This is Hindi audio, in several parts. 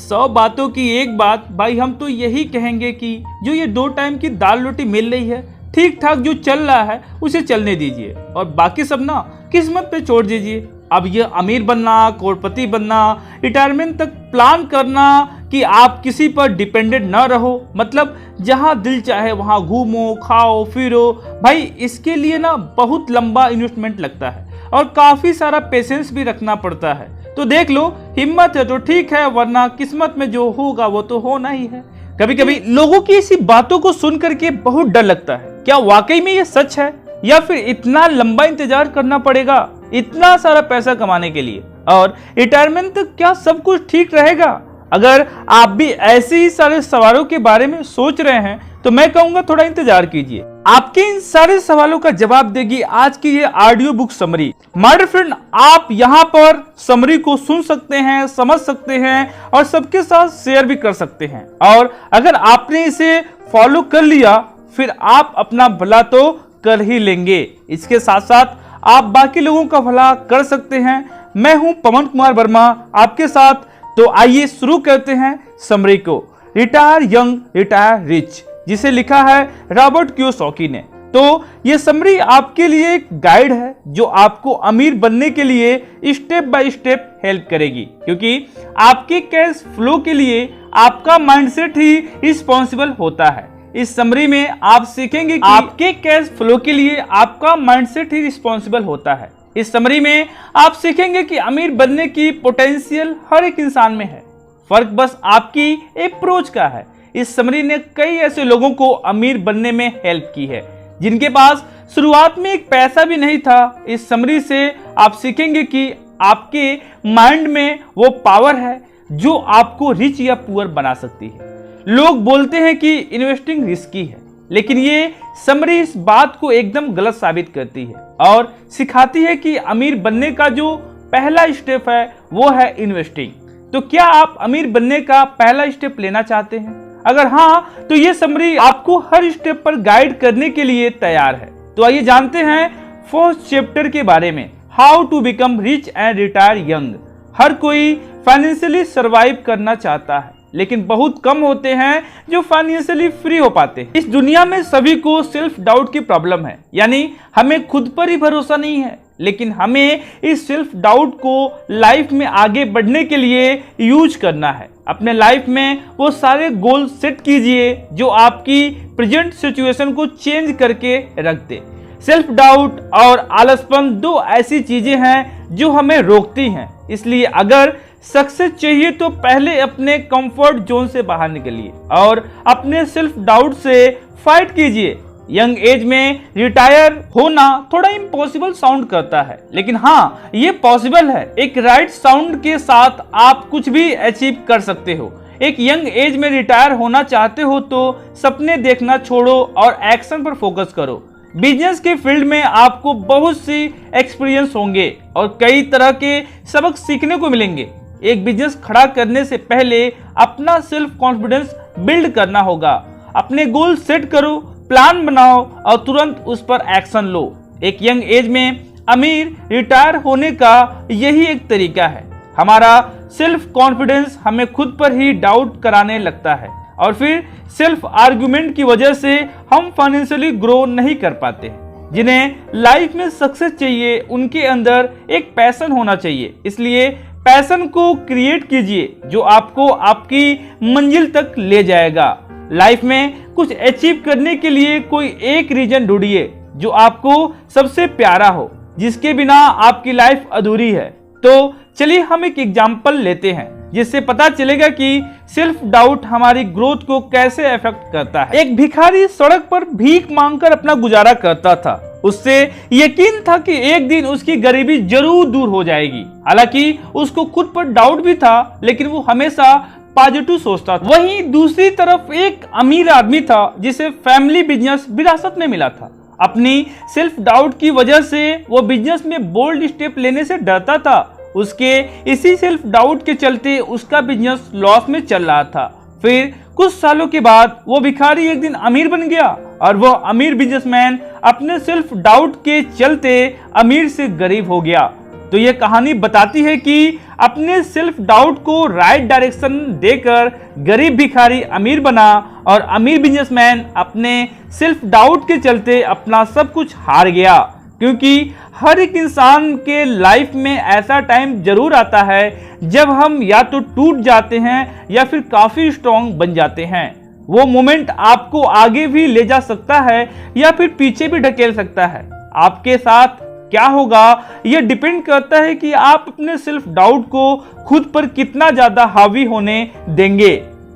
100 बातों की एक बात भाई, हम तो यही कहेंगे कि जो ये 2 टाइम की दाल रोटी मिल रही है, ठीक ठाक जो चल रहा है उसे चलने दीजिए और बाकी सब ना किस्मत पे छोड़ दीजिए। अब ये अमीर बनना, करोड़पति बनना, रिटायरमेंट तक प्लान करना कि आप किसी पर डिपेंडेंट ना रहो, मतलब जहां दिल चाहे वहां घूमो, खाओ, फिरो, भाई इसके लिए ना बहुत लंबा इन्वेस्टमेंट लगता है और काफी सारा पेशेंस भी रखना पड़ता है। तो देख लो, हिम्मत है तो ठीक है, वरना किस्मत में जो होगा वो तो होना ही है। कभी कभी लोगों की ऐसी बातों को सुन करके बहुत डर लगता है, क्या वाकई में ये सच है या फिर इतना लंबा इंतजार करना पड़ेगा इतना सारा पैसा कमाने के लिए, और रिटायरमेंट तक क्या सब कुछ ठीक रहेगा? अगर आप भी ऐसे ही सारे सवालों के बारे में सोच रहे हैं तो मैं कहूंगा थोड़ा इंतजार कीजिए, आपके इन सारे सवालों का जवाब देगी आज की ये audio book summary. My dear friend, आप यहाँ पर समरी को सुन सकते हैं, समझ सकते हैं और सबके साथ शेयर भी कर सकते हैं, और अगर आपने इसे फॉलो कर लिया फिर आप अपना भला तो कर ही लेंगे, इसके साथ साथ आप बाकी लोगों का भला कर सकते हैं। मैं हूं पवन कुमार वर्मा आपके साथ, तो आइए शुरू करते हैं समरी को। रिटायर यंग रिटायर रिच, जिसे लिखा है रॉबर्ट कियोसाकी ने। तो ये समरी आपके लिए एक गाइड है जो आपको अमीर बनने के लिए स्टेप बाय स्टेप हेल्प करेगी, क्योंकि आपके कैश फ्लो के लिए आपका माइंडसेट ही रिस्पॉन्सिबल होता है। इस समरी में आप सीखेंगे कि आपके कैश फ्लो के लिए आपका माइंडसेट ही रिस्पॉन्सिबल होता है। इस समरी में आप सीखेंगे कि अमीर बनने की पोटेंशियल हर एक इंसान में है, फर्क बस आपकी अप्रोच का है। इस समरी ने कई ऐसे लोगों को अमीर बनने में हेल्प की है जिनके पास शुरुआत में एक पैसा भी नहीं था। इस समरी से आप सीखेंगे कि आपके माइंड में वो पावर है जो आपको रिच या पुअर बना सकती है। लोग बोलते हैं कि इन्वेस्टिंग रिस्की है, लेकिन ये समरी इस बात को एकदम गलत साबित करती है और सिखाती है कि अमीर बनने का जो पहला स्टेप है वो है इन्वेस्टिंग। तो क्या आप अमीर बनने का पहला स्टेप लेना चाहते हैं? अगर हाँ, तो ये समरी आपको हर स्टेप पर गाइड करने के लिए तैयार है। तो आइए जानते हैं फर्स्ट चैप्टर के बारे में, how to become rich and retire young. हर कोई फाइनेंशियली सर्वाइव करना चाहता है, लेकिन बहुत कम होते हैं जो फाइनेंशियली फ्री हो पाते हैं। इस दुनिया में सभी को सेल्फ डाउट की प्रॉब्लम है, यानी हमें खुद पर ही भरोसा नहीं है, लेकिन हमें इस सेल्फ डाउट को लाइफ में आगे बढ़ने के लिए यूज करना है। अपने लाइफ में वो सारे गोल सेट कीजिए जो आपकी प्रेजेंट सिचुएशन को चेंज करके रख दे। सेल्फ डाउट और आलसपन दो ऐसी चीजें हैं जो हमें रोकती हैं, इसलिए अगर सक्सेस चाहिए तो पहले अपने कंफर्ट जोन से बाहर निकलिए और अपने सेल्फ डाउट से फाइट कीजिए। यंग एज में रिटायर होना थोड़ा इम्पॉसिबल साउंड करता है, लेकिन हाँ, ये पॉसिबल है। एक राइट साउंड के साथ आप कुछ भी अचीव कर सकते हो। एक यंग एज में रिटायर होना चाहते हो तो सपने देखना छोड़ो और एक्शन पर फोकस करो। बिजनेस के फील्ड में आपको बहुत सी एक्सपीरियंस होंगे और कई तरह के सबक सीखने को मिलेंगे। एक बिजनेस खड़ा करने से पहले अपना सेल्फ कॉन्फिडेंस बिल्ड करना होगा। अपने गोल सेट करो, प्लान बनाओ और तुरंत उस पर एक्शन लो। एक यंग एज में अमीर रिटायर होने का यही एक तरीका है। हमारा सेल्फ कॉन्फिडेंस हमें खुद पर ही डाउट कराने लगता है और फिर सेल्फ आर्गुमेंट की वजह से हम फाइनेंशियली ग्रो नहीं कर पाते। जिन्हें लाइफ में सक्सेस चाहिए उनके अंदर एक पैशन होना चाहिए, इसलिए पैशन को क्रिएट कीजिए जो आपको आपकी मंजिल तक ले जाएगा। लाइफ में कुछ अचीव करने के लिए कोई एक रीजन ढूंढिए जो आपको सबसे प्यारा हो, जिसके बिना आपकी लाइफ अधूरी है। तो चलिए हम एक एग्जाम्पल लेते हैं जिससे पता चलेगा कि सेल्फ डाउट हमारी ग्रोथ को कैसे अफेक्ट करता है। एक भिखारी सड़क पर भीख मांगकर अपना गुजारा करता था। उससे यकीन था कि एक दिन उसकी गरीबी जरूर दूर हो जाएगी। हालांकि उसको खुद पर डाउट भी था, लेकिन वो हमेशा पॉजिटिव सोचता था। वहीं दूसरी तरफ एक अमीर आदमी था जिसे फैमिली बिजनेस विरासत में मिला था। अपनी सेल्फ डाउट की वजह से वो बिजनेस में बोल्ड स्टेप लेने से डरता था। उसके इसी सेल्फ डाउट के चलते उसका बिजनेस लॉस में चल रहा था। फिर कुछ सालों के बाद वो भिखारी एक दिन अमीर बन गया और वो अमीर बिजनेसमैन अपने सेल्फ डाउट के चलते अमीर से गरीब हो गया। तो ये कहानी बताती है कि अपने सेल्फ डाउट को राइट डायरेक्शन देकर गरीब भिखारी अमीर बना और अमीर बिजनेसमैन अपने सेल्फ डाउट के चलते अपना सब कुछ हार गया। क्योंकि हर एक इंसान के लाइफ में ऐसा टाइम जरूर आता है जब हम या तो टूट जाते हैं या फिर काफी स्ट्रांग बन जाते हैं। वो मोमेंट आपको आगे भी ले जा सकता है या फिर पीछे भी ढकेल सकता है। आपके साथ क्या होगा यह डिपेंड करता है कि आप अपने सेल्फ डाउट को खुद पर कितना ज्यादा हावी होने देंगे।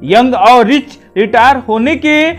यंग और रिच रिटायर होने के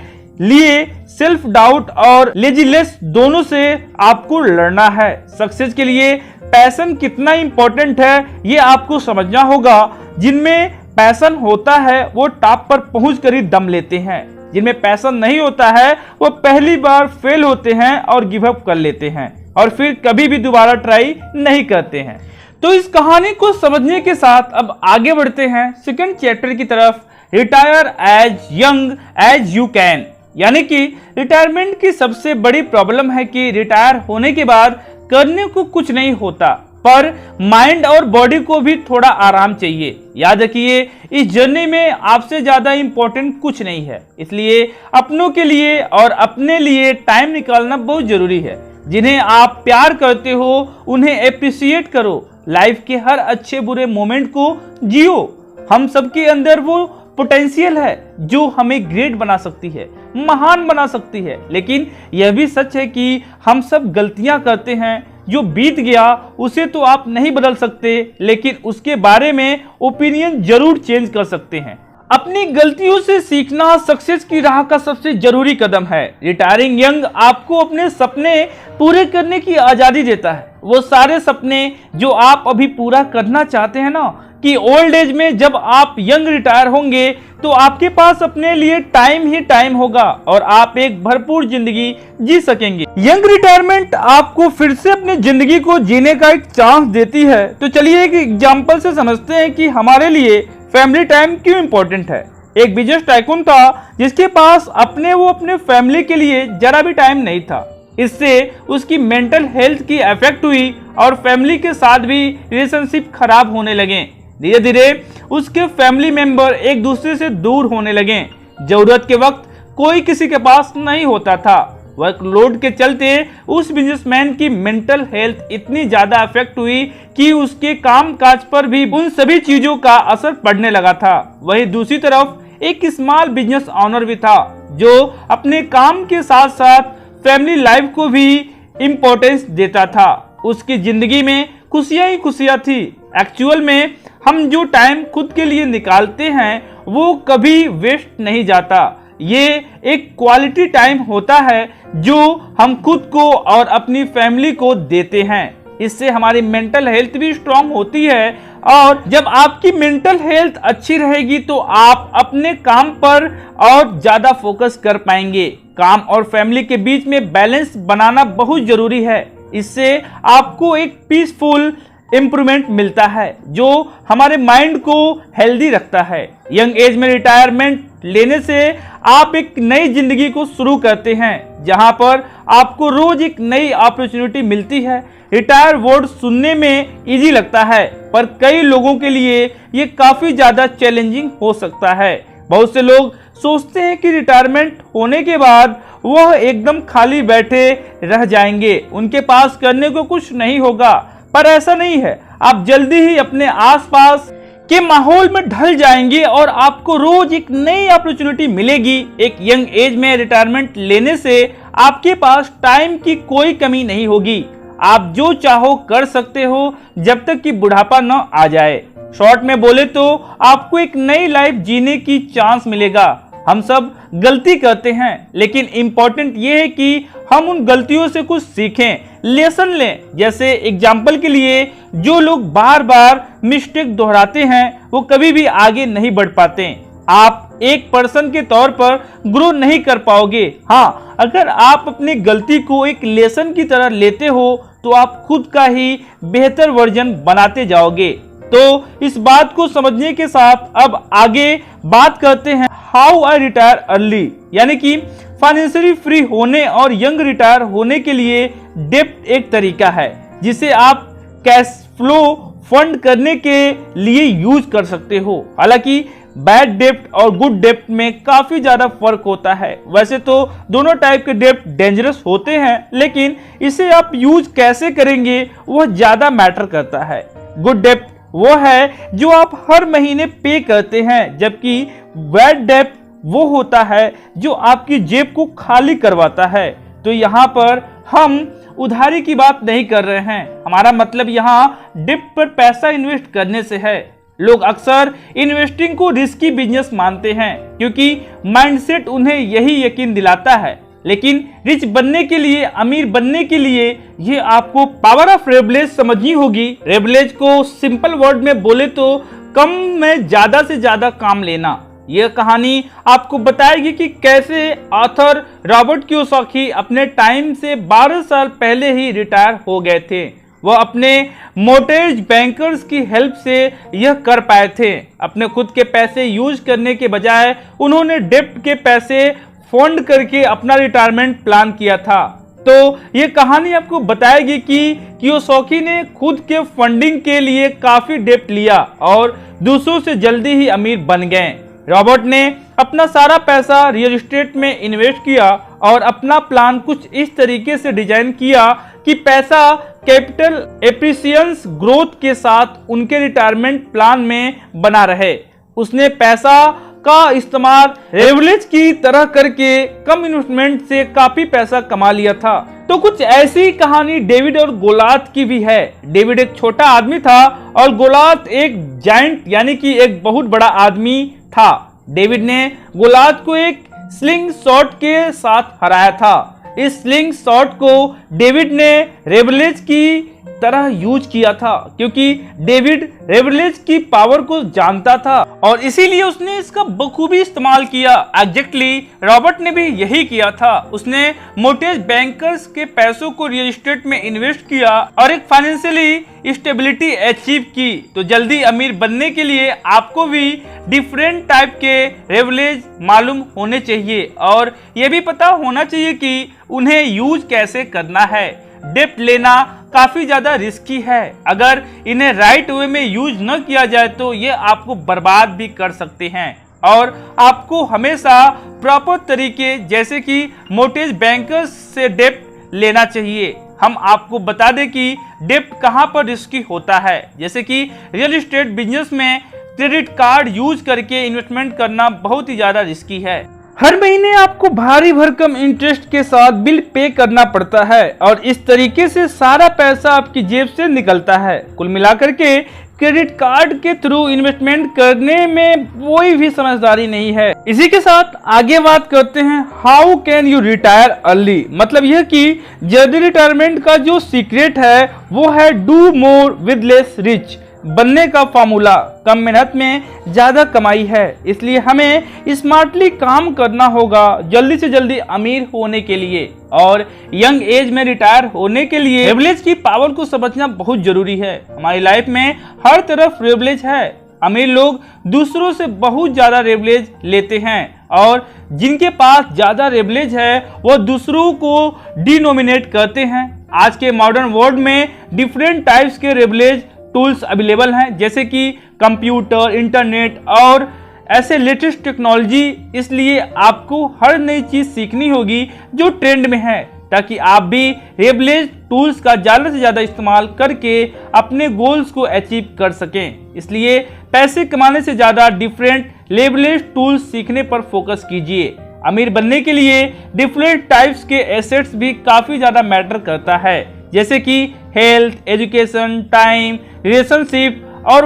लिए सेल्फ डाउट और लेजीनेस दोनों से आपको लड़ना है। सक्सेस के लिए पैशन कितना इंपॉर्टेंट है ये आपको समझना होगा। जिनमें पैशन होता है वो टॉप पर पहुंचकर ही दम लेते हैं, जिनमें पैशन नहीं होता है वो पहली बार फेल होते हैं और गिव अप कर लेते हैं और फिर कभी भी दोबारा ट्राई नहीं करते हैं। तो इस कहानी को समझने के साथ अब आगे बढ़ते हैं सेकंड चैप्टर की तरफ, retire as young as you can. यानी कि रिटायरमेंट की सबसे बड़ी प्रॉब्लम है कि रिटायर होने के बाद करने को कुछ नहीं होता, पर माइंड और बॉडी को भी थोड़ा आराम चाहिए। याद रखिए इस जर्नी में आपसे ज्यादा इंपॉर्टेंट कुछ नहीं है, इसलिए अपनों के लिए और अपने लिए टाइम निकालना बहुत जरूरी है। जिन्हें आप प्यार करते हो उन्हें एप्रिसिएट करो, लाइफ के हर अच्छे बुरे मोमेंट को जियो। हम सबके अंदर वो पोटेंशियल है जो हमें ग्रेट बना सकती है, महान बना सकती है। लेकिन यह भी सच है कि हम सब गलतियां करते हैं। जो बीत गया उसे तो आप नहीं बदल सकते, लेकिन उसके बारे में ओपिनियन जरूर चेंज कर सकते हैं। अपनी गलतियों से सीखना सक्सेस की राह का सबसे जरूरी कदम है। रिटायरिंग यंग आपको अपने सपने पूरे करने की आजादी देता है। वो सारे सपने जो आप अभी पूरा करना चाहते हैं ना, कि ओल्ड एज में जब आप यंग रिटायर होंगे तो आपके पास अपने लिए टाइम ही टाइम होगा और आप एक भरपूर जिंदगी जी सकेंगे। यंग रिटायरमेंट आपको फिर से अपनी जिंदगी को जीने का एक चांस देती है। तो चलिए एक एग्जांपल से समझते हैं कि हमारे लिए फैमिली टाइम क्यों इंपॉर्टेंट है। एक बिजनेस टाइकून था जिसके पास अपने फैमिली के लिए जरा भी टाइम नहीं था। इससे उसकी मेंटल हेल्थ की अफेक्ट हुई और फैमिली के साथ भी रिलेशनशिप खराब होने लगे। धीरे धीरे उसके फैमिली मेंबर एक दूसरे से दूर होने लगे। जरूरत के वक्त कोई किसी के पास नहीं होता था। वर्कलोड के चलते उस बिजनेसमैन की मेंटल हेल्थ इतनी ज्यादा अफेक्ट हुई कि उसके काम काज पर भी उन सभी चीजों का असर पड़ने लगा था। वहीं दूसरी तरफ एक स्मॉल बिजनेस ऑनर भी था जो अपने काम के साथ साथ फैमिली लाइफ को भी इम्पोर्टेंस देता था। उसकी जिंदगी में खुशियां ही खुशियां थी। एक्चुअल में हम जो टाइम खुद के लिए निकालते हैं वो कभी वेस्ट नहीं जाता। ये एक क्वालिटी टाइम होता है जो हम खुद को और अपनी फैमिली को देते हैं। इससे हमारी मेंटल हेल्थ भी स्ट्रांग होती है और जब आपकी मेंटल हेल्थ अच्छी रहेगी तो आप अपने काम पर और ज्यादा फोकस कर पाएंगे। काम और फैमिली के बीच में बैलेंस बनाना बहुत जरूरी है। इससे आपको एक पीसफुल इम्प्रूवमेंट मिलता है जो हमारे माइंड को हेल्दी रखता है। यंग एज में रिटायरमेंट लेने से आप एक नई जिंदगी को शुरू करते हैं जहां पर आपको रोज एक नई अपॉर्चुनिटी मिलती है। रिटायर वर्ड सुनने में इजी लगता है पर कई लोगों के लिए ये काफी ज्यादा चैलेंजिंग हो सकता है। बहुत से लोग सोचते हैं कि रिटायरमेंट होने के बाद वह एकदम खाली बैठे रह जाएंगे, उनके पास करने को कुछ नहीं होगा, पर ऐसा नहीं है। आप जल्दी ही अपने आसपास के माहौल में ढल जाएंगे और आपको रोज एक नई अपॉर्चुनिटी मिलेगी। एक यंग एज में रिटायरमेंट लेने से आपके पास टाइम की कोई कमी नहीं होगी। आप जो चाहो कर सकते हो जब तक कि बुढ़ापा न आ जाए। शॉर्ट में बोले तो आपको एक नई लाइफ जीने की चांस मिलेगा। हम सब गलती करते हैं लेकिन इंपॉर्टेंट ये है कि हम उन गलतियों से कुछ सीखें, लेसन लें। जैसे एग्जाम्पल के लिए जो लोग बार बार मिस्टेक दोहराते हैं वो कभी भी आगे नहीं बढ़ पाते। आप एक पर्सन के तौर पर ग्रो नहीं कर पाओगे। हाँ, अगर आप अपनी गलती को एक लेसन की तरह लेते हो तो आप खुद का ही बेहतर वर्जन बनाते जाओगे। तो इस बात को समझने के साथ अब आगे बात करते हैं हाउ आई रिटायर अर्ली, यानी कि फाइनेंशियली फ्री होने और यंग रिटायर होने के लिए डेब्ट एक तरीका है जिसे आप कैश फ्लो फंड करने के लिए यूज कर सकते हो। हालांकि बैड डेप्ट और गुड डेप्ट में काफी ज्यादा फर्क होता है। वैसे तो दोनों टाइप के डेप्ट डेंजरस होते हैं, लेकिन इसे आप यूज कैसे करेंगे वह ज्यादा मैटर करता है। गुड डेप्ट वो है जो आप हर महीने पे करते हैं, जबकि बैड डेप्ट वो होता है जो आपकी जेब को खाली करवाता है। तो यहाँ पर हम उधारी की बात नहीं कर रहे हैं, हमारा मतलब यहाँ डेप्ट पर पैसा इन्वेस्ट करने से है। लोग अक्सर इन्वेस्टिंग को रिस्की बिजनेस मानते हैं क्योंकि माइंडसेट उन्हें यही यकीन दिलाता है, लेकिन रिच बनने के लिए, अमीर बनने के लिए ये आपको पावर ऑफ रेवलेज समझनी होगी। रेवलेज को सिंपल वर्ड में बोले तो कम में ज्यादा से ज्यादा काम लेना। यह कहानी आपको बताएगी कि कैसे ऑथर रॉबर्ट कियोसाकी अपने टाइम से 12 साल पहले ही रिटायर हो गए थे। वह अपने मोर्टगेज बैंकर्स की हेल्प से यह कर पाए थे। अपने खुद के पैसे यूज करने के बजाय उन्होंने डेप्ट के पैसे फंड करके अपना रिटायरमेंट प्लान किया था। तो ये कहानी आपको बताएगी कि कियोसाकी ने खुद के फंडिंग के लिए काफी डेप्ट लिया और दूसरों से जल्दी ही अमीर बन गए। रॉबर्ट ने अपना सारा पैसा रियल एस्टेट में इन्वेस्ट किया और अपना प्लान कुछ इस तरीके से डिजाइन किया कि पैसा कैपिटल एप्रिसिएंस ग्रोथ के साथ उनके रिटायरमेंट प्लान में बना रहे। उसने पैसा का इस्तेमाल रेवलेज की तरह करके कम इन्वेस्टमेंट से काफी पैसा कमा लिया था। तो कुछ ऐसी कहानी डेविड और गोलात की भी है। डेविड एक छोटा आदमी था और गोलात एक जायंट यानी कि एक बहुत बड़ा आदमी था। डेविड ने गोलात को एक स्लिंग शॉट के साथ हराया था। इस स्लिंग शॉट को डेविड ने रेवलेज की तरह यूज किया था क्योंकि डेविड रेवलेज की पावर को जानता था और इसीलिए उसने इसका बखूबी इस्तेमाल किया। एग्जैक्टली रॉबर्ट ने भी यही किया था। उसने मोर्टगेज बैंकर्स के पैसों को रियल एस्टेट में इन्वेस्ट किया और एक फाइनेंशियली स्टेबिलिटी अचीव की। तो जल्दी अमीर बनने के लिए आपको भी डिफरेंट टाइप के रेवलेज मालूम होने चाहिए और यह भी पता होना चाहिए कि उन्हें यूज कैसे करना है। डेप्ट लेना काफी ज्यादा रिस्की है। अगर इन्हें राइट वे में यूज न किया जाए तो ये आपको बर्बाद भी कर सकते हैं और आपको हमेशा प्रॉपर तरीके जैसे कि मोर्टगेज बैंकर्स से डेप्ट लेना चाहिए। हम आपको बता दें कि डेप्ट कहां पर रिस्की होता है। जैसे कि रियल एस्टेट बिजनेस में क्रेडिट कार्ड यूज करके इन्वेस्टमेंट करना बहुत ही ज्यादा रिस्की है। हर महीने आपको भारी भरकम इंटरेस्ट के साथ बिल पे करना पड़ता है और इस तरीके से सारा पैसा आपकी जेब से निकलता है। कुल मिलाकर के क्रेडिट कार्ड के थ्रू इन्वेस्टमेंट करने में कोई भी समझदारी नहीं है। इसी के साथ आगे बात करते हैं how can you retire early. मतलब यह कि जल्दी रिटायरमेंट का जो सीक्रेट है वो है do more with less rich बनने का फार्मूला। कम मेहनत में ज्यादा कमाई है, इसलिए हमें स्मार्टली काम करना होगा जल्दी से जल्दी अमीर होने के लिए और यंग एज में रिटायर होने के लिए। रेवलेज की पावर को समझना बहुत जरूरी है। हमारी लाइफ में हर तरफ रेवलेज है। अमीर लोग दूसरों से बहुत ज्यादा रेवलेज लेते हैं और जिनके पास ज्यादा रेवलेज है वो दूसरों को डिनोमिनेट करते हैं। आज के मॉडर्न वर्ल्ड में डिफरेंट टाइप्स के रेवलेज टूल्स अवेलेबल हैं जैसे कि कंप्यूटर, इंटरनेट और ऐसे लेटेस्ट टेक्नोलॉजी। इसलिए आपको हर नई चीज सीखनी होगी जो ट्रेंड में है ताकि आप भी रेवलेज टूल्स का ज्यादा से ज्यादा इस्तेमाल करके अपने गोल्स को अचीव कर सकें। इसलिए पैसे कमाने से ज्यादा डिफरेंट रेवलेज टूल्स सीखने पर फोकस कीजिए। अमीर बनने के लिए डिफरेंट टाइप्स के एसेट्स भी काफी ज्यादा मैटर करता है जैसे कि हेल्थ, एजुकेशन, टाइम, रिलेशनशिप और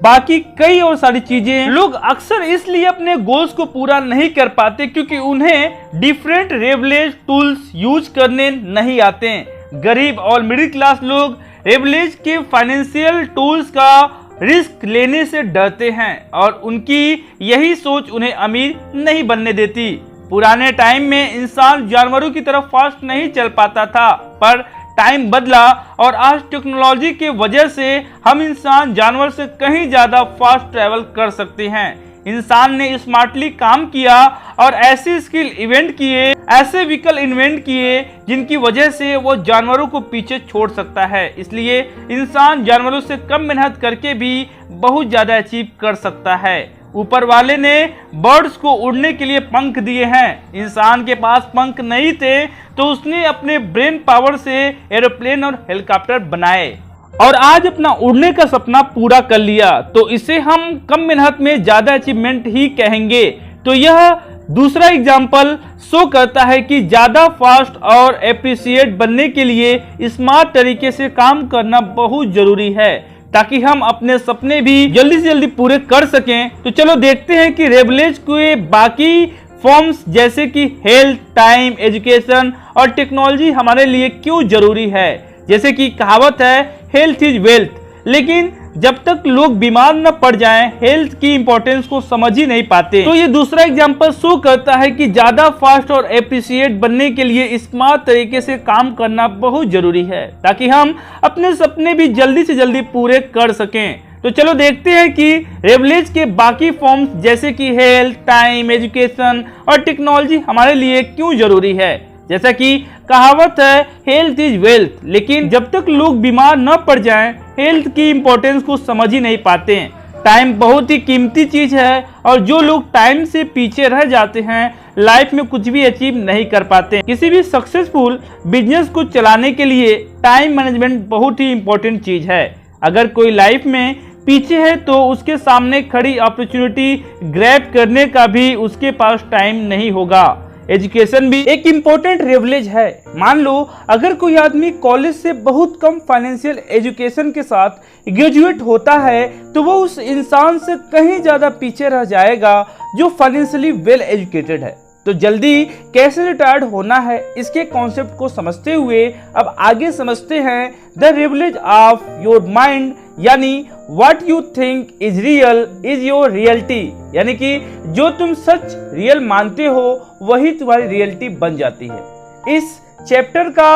बाकी कई और सारी चीजें। लोग अक्सर इसलिए अपने गोल्स को पूरा नहीं कर पाते क्योंकि उन्हें डिफरेंट रेवलेज टूल्स यूज करने नहीं आते। गरीब और मिडिल क्लास लोग रेवलेज के फाइनेंशियल टूल्स का रिस्क लेने से डरते हैं और उनकी यही सोच उन्हें अमीर नहीं बनने देती। पुराने टाइम में इंसान जानवरों की तरह फास्ट नहीं चल पाता था, पर टाइम बदला और आज टेक्नोलॉजी के वजह से हम इंसान जानवर से कहीं ज्यादा फास्ट ट्रैवल कर सकते हैं। इंसान ने स्मार्टली काम किया और ऐसे स्किल इवेंट किए, ऐसे व्हीकल इन्वेंट किए जिनकी वजह से वो जानवरों को पीछे छोड़ सकता है। इसलिए इंसान जानवरों से कम मेहनत करके भी बहुत ज्यादा अचीव कर सकता है। ऊपर वाले ने बर्ड्स को उड़ने के लिए पंख दिए हैं। इंसान के पास पंख नहीं थे तो उसने अपने ब्रेन पावर से एरोप्लेन और हेलीकॉप्टर बनाए और आज अपना उड़ने का सपना पूरा कर लिया। तो इसे हम कम मेहनत में ज्यादा अचीवमेंट ही कहेंगे। तो यह दूसरा एग्जाम्पल शो करता है कि ज्यादा फास्ट और एप्रिशिएट बनने के लिए स्मार्ट तरीके से काम करना बहुत जरूरी है ताकि हम अपने सपने भी जल्दी से जल्दी पूरे कर सकें। तो चलो देखते हैं कि रेवलेज के बाकी फॉर्म्स जैसे कि हेल्थ, टाइम, एजुकेशन और टेक्नोलॉजी हमारे लिए क्यों जरूरी है। जैसे कि कहावत है हेल्थ इज वेल्थ, लेकिन जब तक लोग बीमार न पड़ जाएं, हेल्थ की इंपॉर्टेंस को समझ ही नहीं पाते। तो ये दूसरा एग्जांपल शो करता है कि ज्यादा फास्ट और एप्रिशिएट बनने के लिए स्मार्ट तरीके से काम करना बहुत जरूरी है ताकि हम अपने सपने भी जल्दी से जल्दी पूरे कर सकें। तो चलो देखते हैं कि रेवलेज के बाकी फॉर्म्स जैसे कि हेल्थ, टाइम, एजुकेशन और टेक्नोलॉजी हमारे लिए क्यों जरूरी है। जैसा कि कहावत है हेल्थ इज वेल्थ, लेकिन जब तक लोग बीमार न पड़ जाएं, हेल्थ की इंपॉर्टेंस को समझ ही नहीं पाते हैं। टाइम बहुत ही कीमती चीज है और जो लोग टाइम से पीछे रह जाते हैं लाइफ में कुछ भी अचीव नहीं कर पाते। किसी भी सक्सेसफुल बिजनेस को चलाने के लिए टाइम मैनेजमेंट बहुत ही इंपॉर्टेंट चीज है। अगर कोई लाइफ में पीछे है तो उसके सामने खड़ी अपॉर्चुनिटी ग्रैब करने का भी उसके पास टाइम नहीं होगा। एजुकेशन भी एक इम्पोर्टेंट रेवलेज है। मान लो अगर कोई आदमी कॉलेज से बहुत कम फाइनेंशियल एजुकेशन के साथ ग्रेजुएट होता है तो वो उस इंसान से कहीं ज्यादा पीछे रह जाएगा जो फाइनेंशियली वेल एजुकेटेड है। तो जल्दी कैसे रिटायर्ड होना है इसके कॉन्सेप्ट को समझते हुए अब आगे समझते हैं द रेवलेज ऑफ योर माइंड, यानी what you think is real is your reality, यानी कि जो तुम सच रियल मानते हो वही तुम्हारी रियलिटी बन जाती है। इस चैप्टर का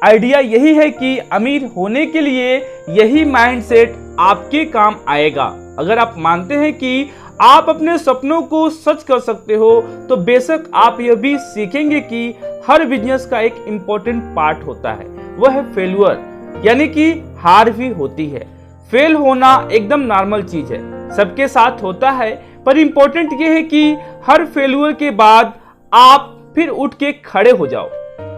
आइडिया यही है कि अमीर होने के लिए यही माइंडसेट आपके काम आएगा। अगर आप मानते हैं कि आप अपने सपनों को सच कर सकते हो तो बेशक आप यह भी सीखेंगे कि हर बिजनेस का एक इम्पोर्टेंट पार्ट होता है, वह है फेल्यूर, यानी कि हार भी होती है। फेल होना एकदम नॉर्मल चीज है, सबके साथ होता है, पर इम्पोर्टेंट यह है कि हर फेल्यूर के बाद आप फिर उठ के खड़े हो जाओ।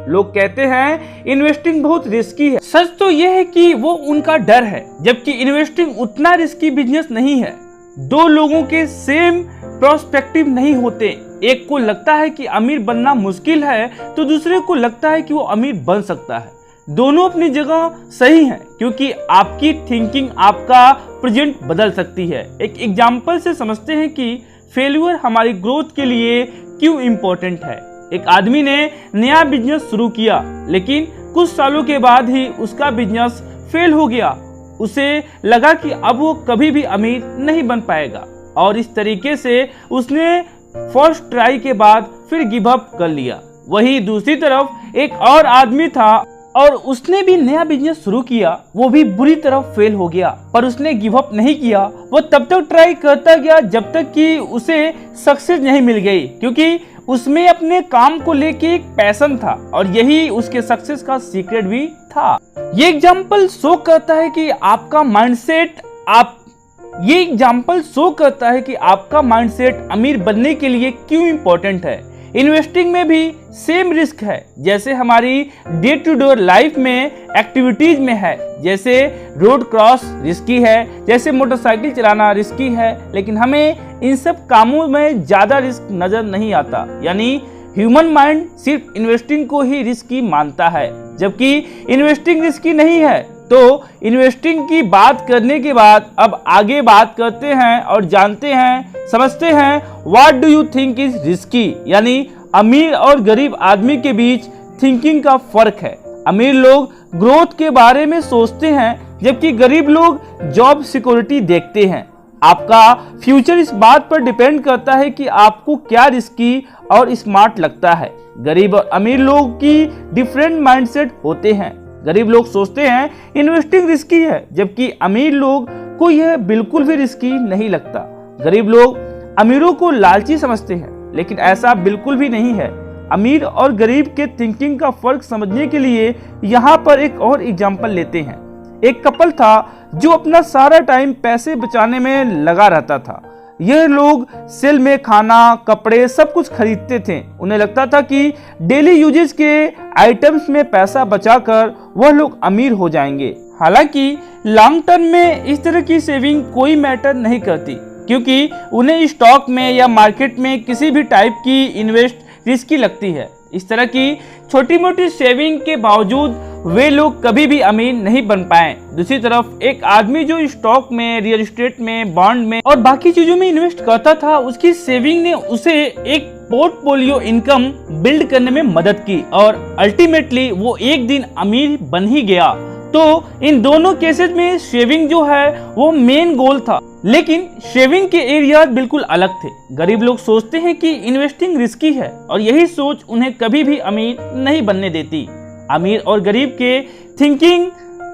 लोग कहते हैं इन्वेस्टिंग बहुत रिस्की है। सच तो यह है कि वो उनका डर है, जबकि इन्वेस्टिंग उतना रिस्की बिजनेस नहीं है। दो लोगों के सेम प्रोस्पेक्टिव नहीं होते। एक को लगता है कि अमीर बनना मुश्किल है तो दूसरे को लगता है कि वो अमीर बन सकता है। दोनों अपनी जगह सही हैं क्योंकि आपकी थिंकिंग आपका प्रेजेंट बदल सकती है। एक एग्जाम्पल से समझते हैं कि फेल्यूर हमारी ग्रोथ के लिए क्यों इम्पोर्टेंट है। एक आदमी ने नया बिजनेस शुरू किया लेकिन कुछ सालों के बाद ही उसका बिजनेस फेल हो गया। उसे लगा कि अब वो कभी भी अमीर नहीं बन पाएगा और इस तरीके से उसने फर्स्ट ट्राई के बाद फिर गिव अप कर लिया। वहीं दूसरी तरफ एक और आदमी था और उसने भी नया बिजनेस शुरू किया, वो भी बुरी तरह फेल हो गया, पर उसने गिव अप नहीं किया। वो तब तक ट्राई करता गया जब तक कि उसे सक्सेस नहीं मिल गई, क्योंकि उसमें अपने काम को लेके एक पैशन था और यही उसके सक्सेस का सीक्रेट भी था। ये एग्जाम्पल शो करता है कि आपका माइंडसेट अमीर बनने के लिए क्यों इम्पोर्टेंट है। इन्वेस्टिंग में भी सेम रिस्क है जैसे हमारी डे टू डे लाइफ में एक्टिविटीज में है। जैसे रोड क्रॉस रिस्की है, जैसे मोटरसाइकिल चलाना रिस्की है, लेकिन हमें इन सब कामों में ज्यादा रिस्क नजर नहीं आता। यानी ह्यूमन माइंड सिर्फ इन्वेस्टिंग को ही रिस्की मानता है, जबकि इन्वेस्टिंग रिस्की नहीं है। तो इन्वेस्टिंग की बात करने के बाद अब आगे बात करते हैं और जानते हैं, समझते हैं what do you think is risky, यानी अमीर और गरीब आदमी के बीच थिंकिंग का फर्क है। अमीर लोग ग्रोथ के बारे में सोचते हैं जबकि गरीब लोग जॉब सिक्योरिटी देखते हैं। आपका फ्यूचर इस बात पर डिपेंड करता है कि आपको क्या रिस्की और स्मार्ट लगता है। गरीब और अमीर लोग की डिफरेंट माइंडसेट होते हैं। गरीब लोग सोचते हैं इन्वेस्टिंग रिस्की है, जबकि अमीर लोग को यह बिल्कुल भी रिस्की नहीं लगता। गरीब लोग अमीरों को लालची समझते हैं, लेकिन ऐसा बिल्कुल भी नहीं है। अमीर और गरीब के थिंकिंग का फर्क समझने के लिए यहाँ पर एक और एग्जाम्पल लेते हैं। एक कपल था जो अपना सारा टाइम पैसे बचाने में लगा रहता था। यह लोग सेल में खाना, कपड़े सब कुछ खरीदते थे। उन्हें लगता था कि डेली यूजेस के आइटम्स में पैसा बचाकर वह लोग अमीर हो जाएंगे। हालांकि लॉन्ग टर्म में इस तरह की सेविंग कोई मैटर नहीं करती, क्योंकि उन्हें स्टॉक में या मार्केट में किसी भी टाइप की इन्वेस्ट रिस्की लगती है। इस तरह की छोटी मोटी सेविंग के बावजूद वे लोग कभी भी अमीर नहीं बन पाए। दूसरी तरफ एक आदमी जो स्टॉक में, रियल एस्टेट में, बॉन्ड में और बाकी चीजों में इन्वेस्ट करता था, उसकी सेविंग ने उसे एक पोर्टफोलियो इनकम बिल्ड करने में मदद की और अल्टीमेटली वो एक दिन अमीर बन ही गया। तो इन दोनों केसेस में सेविंग जो है वो मेन गोल था, लेकिन सेविंग के एरिया बिल्कुल अलग थे। गरीब लोग सोचते हैं कि इन्वेस्टिंग रिस्की है और यही सोच उन्हें कभी भी अमीर नहीं बनने देती। अमीर और गरीब के थिंकिंग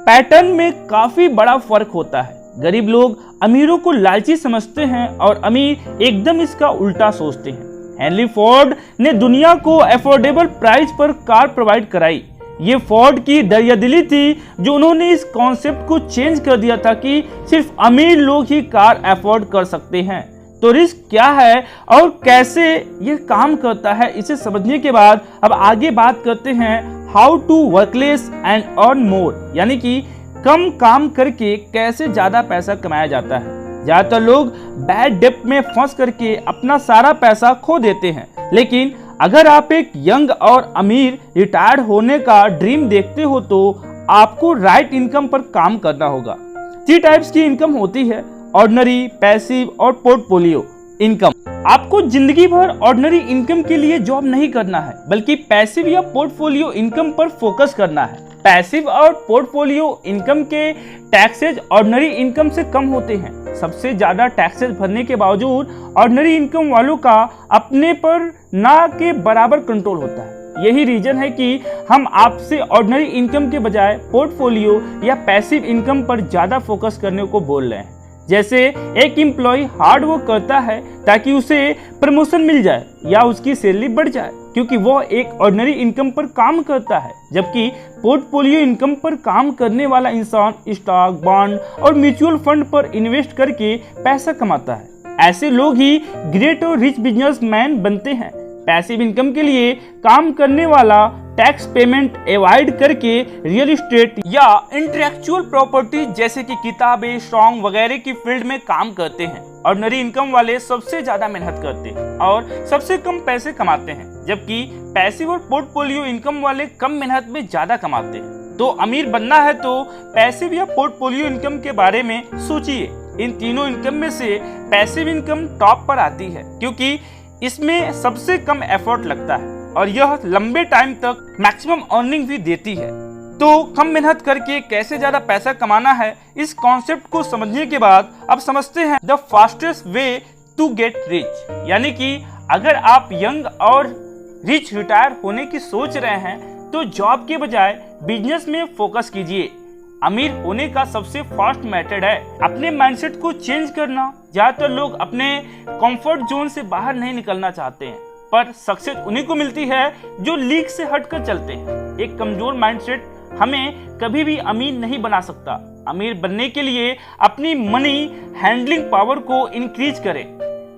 पैटर्न में काफी बड़ा फर्क होता है। गरीब लोग अमीरों को लालची समझते हैं और अमीर एकदम इसका उल्टा सोचते हैं। हेनरी फोर्ड ने दुनिया को अफोर्डेबल प्राइस पर कार प्रोवाइड कराई। ये फोर्ड की दरियादिली थी जो उन्होंने इस कॉन्सेप्ट को चेंज कर दिया था कि सिर्फ अमीर लोग ही कार अफोर्ड कर सकते हैं। तो रिस्क क्या है और कैसे ये काम करता है, इसे समझने के बाद अब आगे बात करते हैं how to work less and earn more, यानी कि कम काम करके कैसे ज्यादा पैसा कमाया जाता है। ज्यादातर लोग बैड डेब्ट में फंस करके अपना सारा पैसा खो देते हैं, लेकिन अगर आप एक यंग और अमीर रिटायर्ड होने का ड्रीम देखते हो तो आपको राइट इनकम पर काम करना होगा। 3 टाइप्स की इनकम होती है, ऑर्डिनरी, पैसिव और पोर्टफोलियो इनकम। आपको जिंदगी भर ऑर्डिनरी इनकम के लिए जॉब नहीं करना है, बल्कि पैसिव या पोर्टफोलियो इनकम पर फोकस करना है। पैसिव और पोर्टफोलियो इनकम के टैक्सेज ऑर्डिनरी इनकम से कम होते हैं। सबसे ज्यादा टैक्सेस भरने के बावजूद ऑर्डिनरी इनकम वालों का अपने पर ना के बराबर कंट्रोल होता है। यही रीजन है कि हम आपसे ऑर्डिनरी इनकम के बजाय पोर्टफोलियो या पैसिव इनकम पर ज्यादा फोकस करने को बोल रहे हैं। जैसे एक एम्प्लॉय हार्ड वर्क करता है ताकि उसे प्रमोशन मिल जाए या उसकी सैलरी बढ़ जाए, क्योंकि वह एक ऑर्डिनरी इनकम पर काम करता है, जबकि पोर्टफोलियो इनकम पर काम करने वाला इंसान स्टॉक, बॉन्ड और म्यूचुअल फंड पर इन्वेस्ट करके पैसा कमाता है। ऐसे लोग ही ग्रेट और रिच बिजनेसमैन बनते हैं। पैसिव इनकम के लिए काम करने वाला टैक्स पेमेंट अवॉइड करके रियल एस्टेट या इंटेलेक्चुअल प्रॉपर्टी जैसे कि किताबें, सॉन्ग वगैरह की फील्ड में काम करते हैं। ऑर्डिनरी इनकम वाले सबसे ज्यादा मेहनत करते हैं और सबसे कम पैसे कमाते हैं, जबकि पैसिव और पोर्टफोलियो इनकम वाले कम मेहनत में ज्यादा कमाते हैं। तो अमीर बनना है तो पैसिव या पोर्टफोलियो इनकम के बारे में सोचिए। इन तीनों इनकम में से पैसिव इनकम टॉप पर आती है, क्योंकि इसमें सबसे कम एफर्ट लगता है और यह लंबे टाइम तक मैक्सिमम अर्निंग भी देती है। तो कम मेहनत करके कैसे ज्यादा पैसा कमाना है, इस कॉन्सेप्ट को समझने के बाद अब समझते हैं the fastest way to get rich. यानी कि अगर आप यंग और रिच रिटायर होने की सोच रहे हैं तो जॉब के बजाय बिजनेस में फोकस कीजिए। अमीर होने का सबसे फास्ट मेथड है अपने माइंडसेट को चेंज करना। ज्यादातर लोग अपने कंफर्ट जोन से बाहर नहीं निकलना चाहते हैं, पर सक्सेस उन्हीं को मिलती है जो लीक से हटकर चलते हैं। एक कमजोर माइंडसेट हमें कभी भी अमीर नहीं बना सकता। अमीर बनने के लिए अपनी मनी हैंडलिंग पावर को इंक्रीज करें।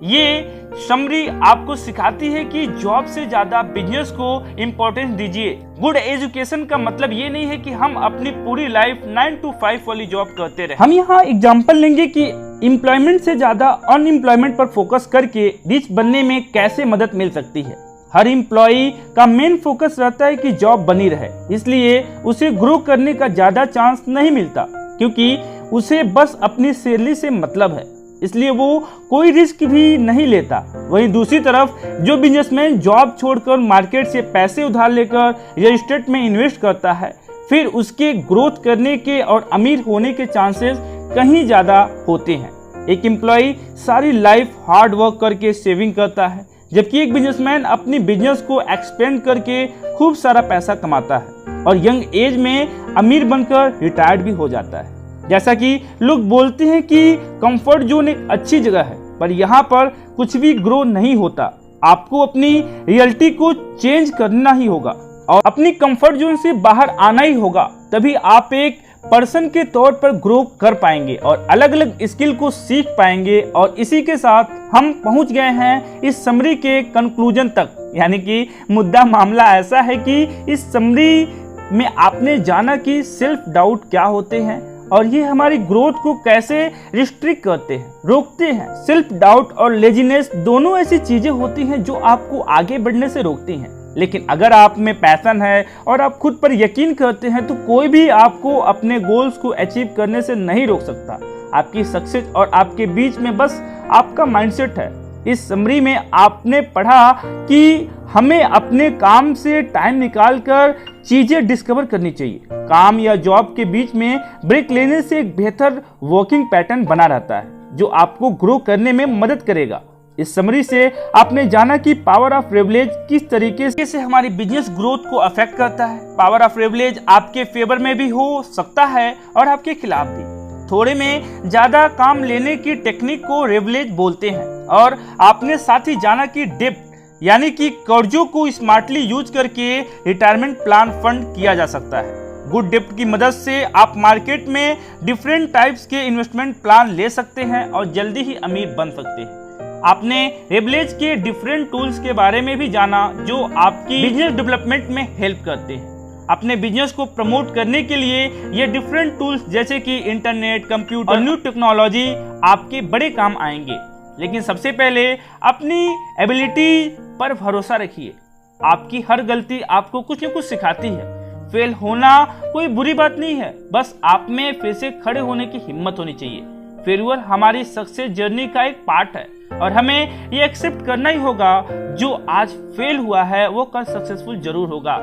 ये समरी आपको सिखाती है कि जॉब से ज्यादा बिजनेस को इम्पोर्टेंस दीजिए। गुड एजुकेशन का मतलब ये नहीं है कि हम अपनी पूरी लाइफ 9 to 5 वाली जॉब करते रहे। हम यहाँ एग्जांपल लेंगे कि एम्प्लॉयमेंट से ज्यादा अनएम्प्लॉयमेंट पर फोकस करके रिच बनने में कैसे मदद मिल सकती है। हर एम्प्लॉय का मेन फोकस रहता है कि जॉब बनी रहे, इसलिए उसे ग्रो करने का ज्यादा चांस नहीं मिलता, क्योंकि उसे बस अपनी सैलरी से मतलब है, इसलिए वो कोई रिस्क भी नहीं लेता। वहीं दूसरी तरफ जो बिजनेसमैन जॉब छोड़कर मार्केट से पैसे उधार लेकर रियल एस्टेट में इन्वेस्ट करता है, फिर उसके ग्रोथ करने के और अमीर होने के चांसेस कहीं ज्यादा होते हैं। एक एम्प्लॉय सारी लाइफ हार्ड वर्क करके सेविंग करता है, जबकि एक बिजनेसमैन अपनी बिजनेस को एक्सपेंड करके खूब सारा पैसा कमाता है और यंग एज में अमीर बनकर रिटायर्ड भी हो जाता है। जैसा कि लोग बोलते हैं कि कंफर्ट जोन एक अच्छी जगह है, पर यहाँ पर कुछ भी ग्रो नहीं होता। आपको अपनी रियलिटी को चेंज करना ही होगा और अपनी कंफर्ट जोन से बाहर आना ही होगा, तभी आप एक पर्सन के तौर पर ग्रो कर पाएंगे और अलग अलग स्किल को सीख पाएंगे। और इसी के साथ हम पहुंच गए हैं इस समरी के कंक्लूजन तक, यानी कि मुद्दा मामला ऐसा है कि इस समरी में आपने जाना कि सेल्फ डाउट क्या होते हैं और ये हमारी ग्रोथ को कैसे रिस्ट्रिक्ट करते हैं, रोकते हैं। सेल्फ डाउट और लेजीनेस दोनों ऐसी चीजें होती हैं जो आपको आगे बढ़ने से रोकती हैं, लेकिन अगर आप में पैशन है और आप खुद पर यकीन करते हैं तो कोई भी आपको अपने गोल्स को अचीव करने से नहीं रोक सकता। आपकी सक्सेस और आपके बीच में बस आपका माइंडसेट है। इस समरी में आपने पढ़ा कि हमें अपने काम से टाइम निकालकर चीजें डिस्कवर करनी चाहिए। काम या जॉब के बीच में ब्रेक लेने से एक बेहतर वर्किंग पैटर्न बना रहता है जो आपको ग्रो करने में मदद करेगा। इस समरी से आपने जाना कि पावर ऑफ प्रिविलेज किस तरीके से हमारी बिजनेस ग्रोथ को अफेक्ट करता है। पावर ऑफ प्रिविलेज आपके फेवर में भी हो सकता है और आपके खिलाफ भी। थोड़े में ज्यादा काम लेने की टेक्निक को प्रिविलेज बोलते हैं और आपने साथ ही जाना कि डेब्ट यानी कि कर्जों को स्मार्टली यूज करके रिटायरमेंट प्लान फंड किया जा सकता है। गुड डेब्ट की मदद से आप मार्केट में डिफरेंट टाइप्स के इन्वेस्टमेंट प्लान ले सकते हैं और जल्दी ही अमीर बन सकते हैं। आपने प्रिविलेज के डिफरेंट टूल्स के बारे में भी जाना जो आपकी बिजनेस डेवलपमेंट में हेल्प करते हैं। अपने बिजनेस को प्रमोट करने के लिए ये डिफरेंट टूल्स जैसे कि इंटरनेट, कंप्यूटर और न्यू टेक्नोलॉजी आपके बड़े काम आएंगे। लेकिन सबसे पहले अपनी एबिलिटी पर भरोसा रखिए। आपकी हर गलती आपको कुछ न कुछ सिखाती है। फेल होना कोई बुरी बात नहीं है, बस आप में फिर से खड़े होने की हिम्मत होनी चाहिए। फेलियर हमारी सक्सेस जर्नी का एक पार्ट है और हमें ये एक्सेप्ट करना ही होगा जो आज फेल हुआ है वो कल सक्सेसफुल जरूर होगा।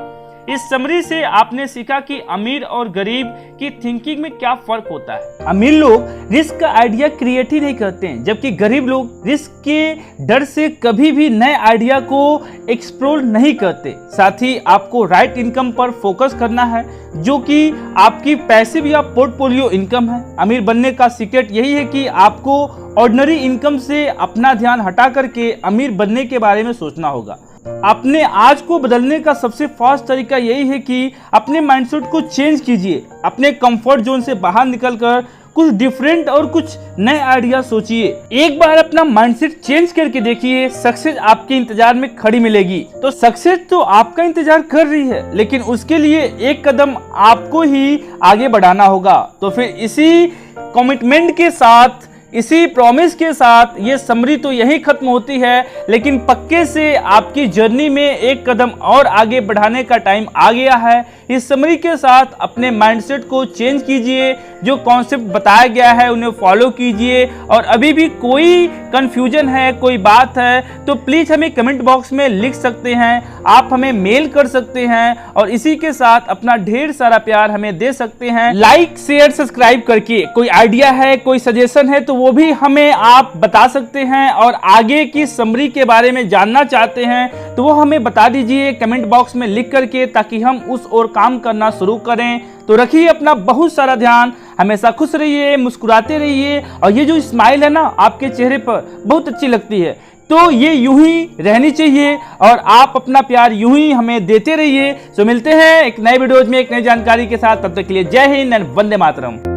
इस समरी से आपने सीखा कि अमीर और गरीब की थिंकिंग में क्या फर्क होता है। अमीर लोग रिस्क का आइडिया क्रिएट ही नहीं करते हैं, जबकि गरीब लोग रिस्क के डर से कभी भी नए आइडिया को एक्सप्लोर नहीं करते। साथ ही आपको राइट इनकम पर फोकस करना है जो कि आपकी पैसिव या पोर्टफोलियो इनकम है। अमीर बनने का सीक्रेट यही है कि आपको ऑर्डिनरी इनकम से अपना ध्यान हटा करके अमीर बनने के बारे में सोचना होगा। अपने आज को बदलने का सबसे फास्ट तरीका यही है कि अपने माइंडसेट को चेंज कीजिए। अपने कंफर्ट जोन से बाहर निकलकर कुछ डिफरेंट और कुछ नए आइडिया सोचिए। एक बार अपना माइंडसेट चेंज करके देखिए, सक्सेस आपके इंतजार में खड़ी मिलेगी। तो सक्सेस तो आपका इंतजार कर रही है, लेकिन उसके लिए एक कदम आपको ही आगे बढ़ाना होगा। तो फिर इसी कमिटमेंट के साथ, इसी प्रॉमिस के साथ ये समरी तो यही खत्म होती है, लेकिन पक्के से आपकी जर्नी में एक कदम और आगे बढ़ाने का टाइम आ गया है। इस समरी के साथ अपने माइंडसेट को चेंज कीजिए, जो कॉन्सेप्ट बताया गया है उन्हें फॉलो कीजिए। और अभी भी कोई कंफ्यूजन है, कोई बात है तो प्लीज हमें कमेंट बॉक्स में लिख सकते हैं, आप हमें मेल कर सकते हैं और इसी के साथ अपना ढेर सारा प्यार हमें दे सकते हैं लाइक, शेयर, सब्सक्राइब करके। कोई आइडिया है, कोई सजेशन है तो वो भी हमें आप बता सकते हैं और आगे की समरी के बारे में जानना चाहते हैं तो वो हमें बता दीजिए कमेंट बॉक्स में लिख करके, ताकि हम उस ओर काम करना शुरू करें। तो रखिए अपना बहुत सारा ध्यान, हमेशा खुश रहिए, मुस्कुराते रहिए और ये जो स्माइल है ना आपके चेहरे पर बहुत अच्छी लगती है, तो ये यूं ही रहनी चाहिए और आप अपना प्यार यूं ही हमें देते रहिए। तो मिलते हैं एक नए वीडियोज में एक नई जानकारी के साथ, तब तक के लिए जय हिंद एंड वंदे मातरम।